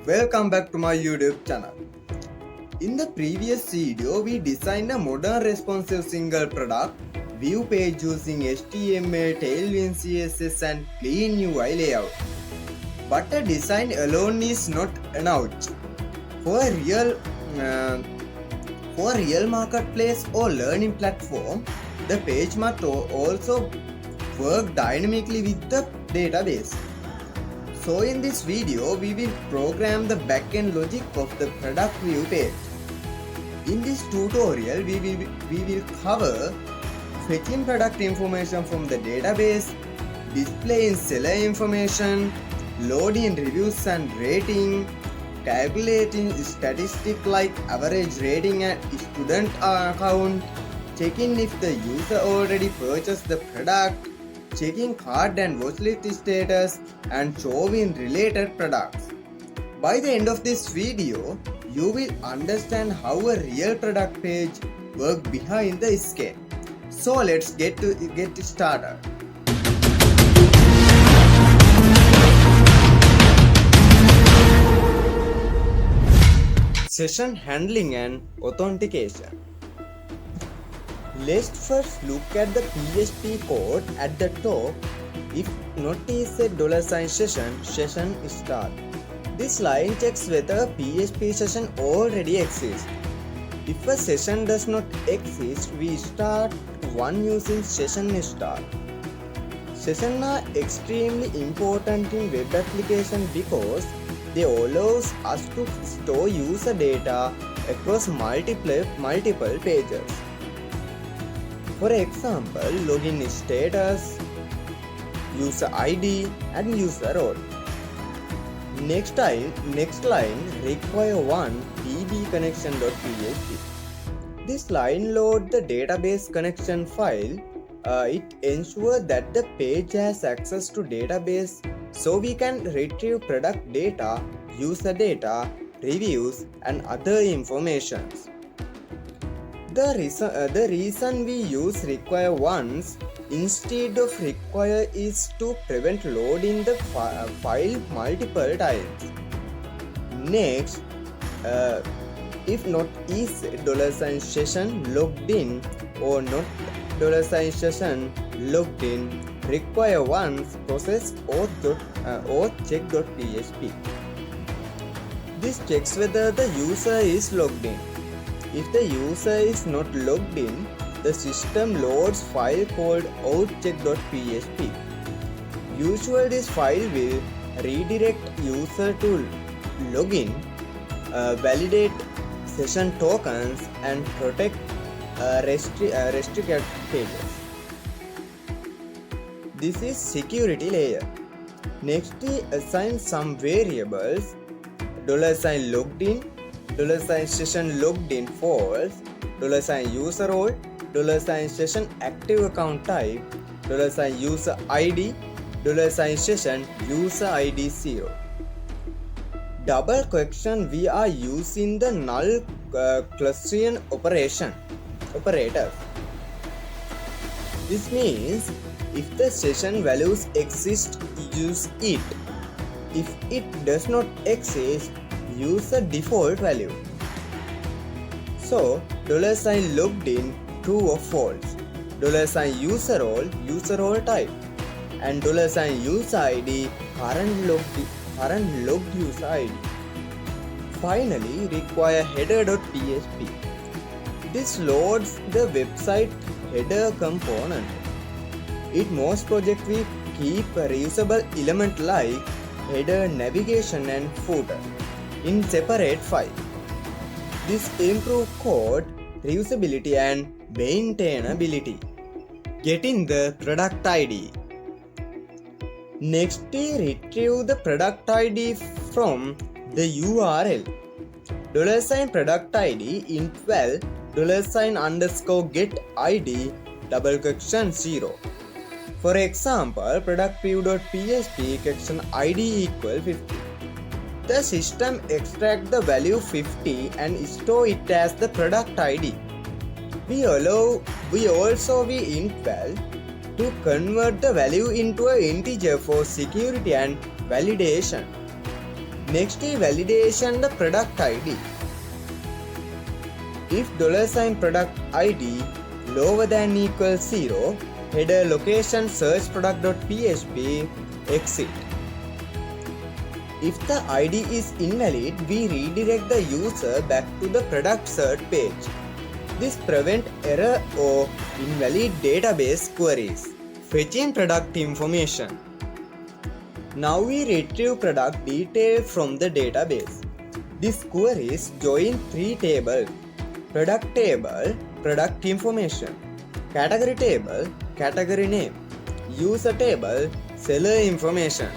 Welcome back to my YouTube channel. In the previous video, we designed a modern responsive single product view page using HTML, Tailwind CSS and clean UI layout. But a design alone is not enough. For a real marketplace or learning platform, the page must also work dynamically with the database. So in this video, we will program the backend logic of the product view page. In this tutorial, we will cover fetching product information from the database, displaying seller information, loading reviews and rating, calculating statistics like average rating and student count, checking if the user already purchased the product, checking cart and watchlist status, and showing related products. By the end of this video, you will understand how a real product page works behind the scene. So let's get started. Session handling and authentication. Let's first look at the PHP code at the top. If notice a $session start. This line checks whether PHP session already exists. If a session does not exist, we start one using session start. Sessions are extremely important in web application because they allow us to store user data across multiple pages. For example, login status, user ID and user role. Next line require one dbconnection.php. This line loads the database connection file. It ensures that the page has access to database so we can retrieve product data, user data, reviews and other informations. The reason we use require once instead of require is to prevent loading the file multiple times. Next, if not is $session logged in or not $session logged in, require once process or check.php. This checks whether the user is logged in. If the user is not logged in, the system loads file called outcheck.php. Usually this file will redirect user to login, validate session tokens and protect restricted pages. This is security layer. Next, we assign some variables. $logged in, $session logged in false, $user role, $session active account type, $user ID, $session user ID 0. Double question, we are using the null clustering operator. This means if the session values exist, use it. If it does not exist, use the default value. So, $logged in, true or false, $user role type, and $user ID, current logged user ID. Finally, require header.php. This loads the website header component. In most projects, we keep a reusable element like header, navigation and footer in separate file. This improves code reusability and maintainability. Getting the product ID. Next, retrieve the product ID from the URL. $product ID int $_ get ID $0. For example, productview.php ID equal 50. The system extracts the value 50 and store it as the product ID. We also int-val to convert the value into an integer for security and validation. Next is validation the product ID. If $product ID lower than equals 0, header location search product.php exit. If the ID is invalid, we redirect the user back to the product search page. This prevents error or invalid database queries. Fetching product information. Now we retrieve product detail from the database. This queries join three tables: product table, product information; category table, category name; user table, seller information.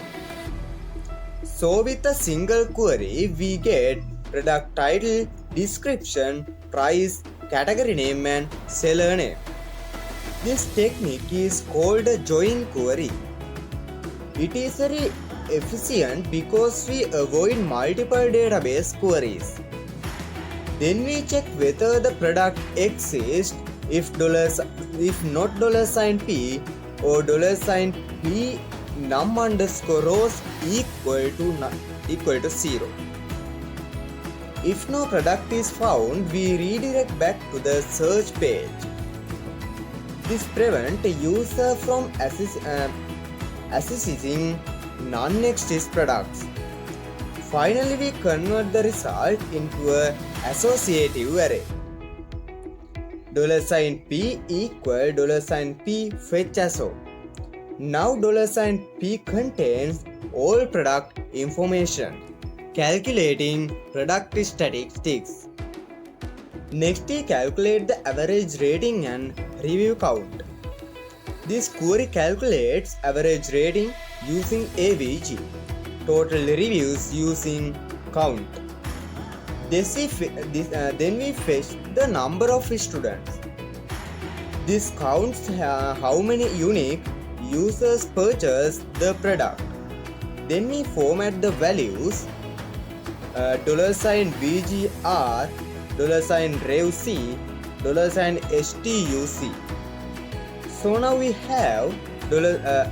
So with a single query, we get product title, description, price, category name and seller name. This technique is called a join query. It is very efficient because we avoid multiple database queries. Then we check whether the product exists if not $P or $P num underscore rows equal to 0. If no product is found, we redirect back to the search page. This prevents a user from accessing non-existing products. Finally, we convert the result into an associative array. $P equal $P fetch asso. Now $P contains all product information. Calculating product statistics. Next, we calculate the average rating and review count. This query calculates average rating using AVG, total reviews using count. Then we fetch the number of students. This counts how many unique users purchase the product. Then we format the values $VGR, $RevC, $STUC. So now we have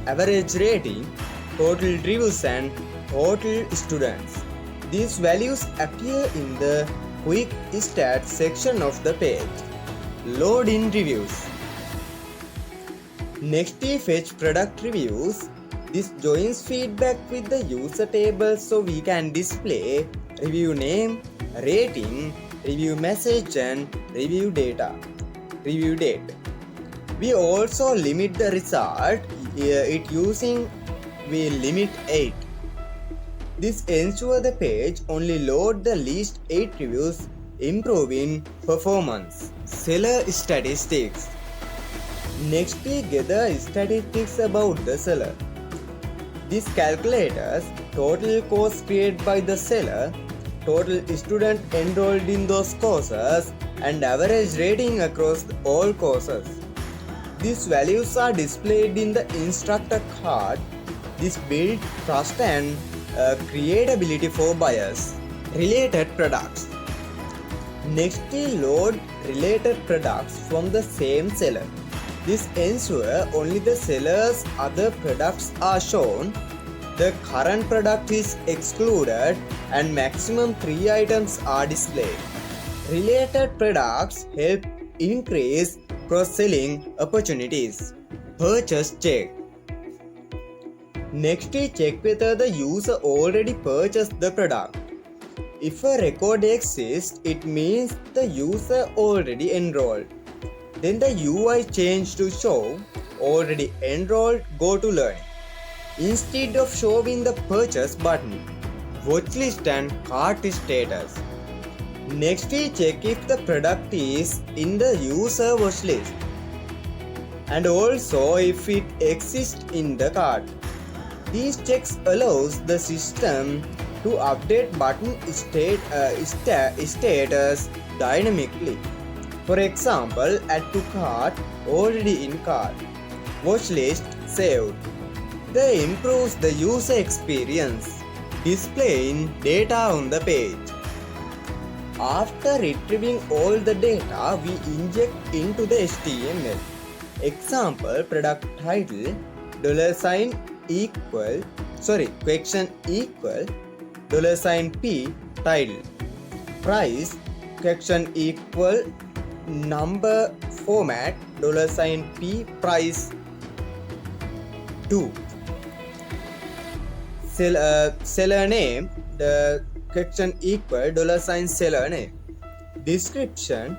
average rating, total reviews and total students. These values appear in the quick stats section of the page. Load in reviews. Next we fetch product reviews. This joins feedback with the user table so we can display review name, rating, review message and review date. We also limit the result we limit 8. This ensures the page only load the least 8 reviews, improving performance. Seller statistics. Next we gather statistics about the seller. This calculates total course created by the seller, total student enrolled in those courses and average rating across all courses. These values are displayed in the instructor card. This builds trust and creatability for buyers. Related products. Next we load related products from the same seller. This ensures only the seller's other products are shown, the current product is excluded and maximum 3 items are displayed. Related products help increase cross-selling opportunities. Purchase check. Next we check whether the user already purchased the product. If a record exists, it means the user already enrolled. Then the UI change to show already enrolled, go to learn. Instead of showing the purchase button, watchlist and cart status. Next we check if the product is in the user watchlist and also if it exists in the cart. These checks allows the system to update button status dynamically. For example, add to cart, already in cart, watchlist saved. This improves the user experience, displaying data on the page. After retrieving all the data, we inject into the HTML. Example, product title, $equal, question equal, $P title. Price question equal number format $P price 2. Seller name, the question equal $seller name. Description,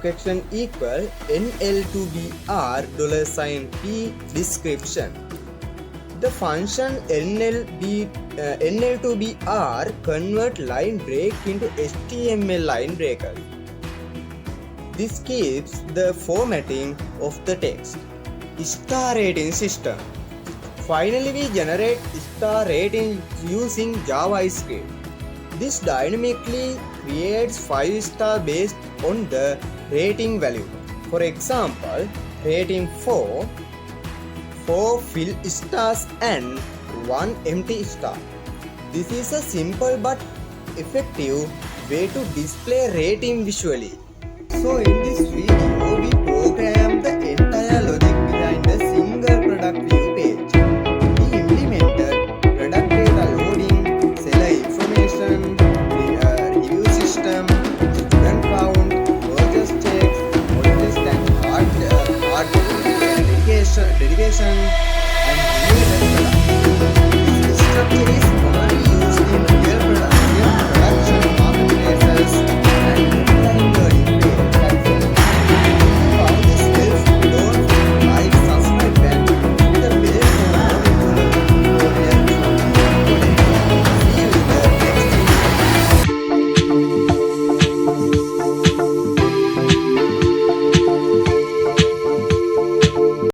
question equal NL2BR $P description. The function NL2BR convert line break into HTML line breakers. This keeps the formatting of the text. Star rating system. Finally, we generate star rating using JavaScript. This dynamically creates 5-star based on the rating value. For example, rating 4 fill stars and 1 empty star. This is a simple but effective way to display rating visually. So in this video, we program the entire logic behind a single product view page. We implemented product data loading, seller information, review system, student count, purchase checks, model test and hard dedication,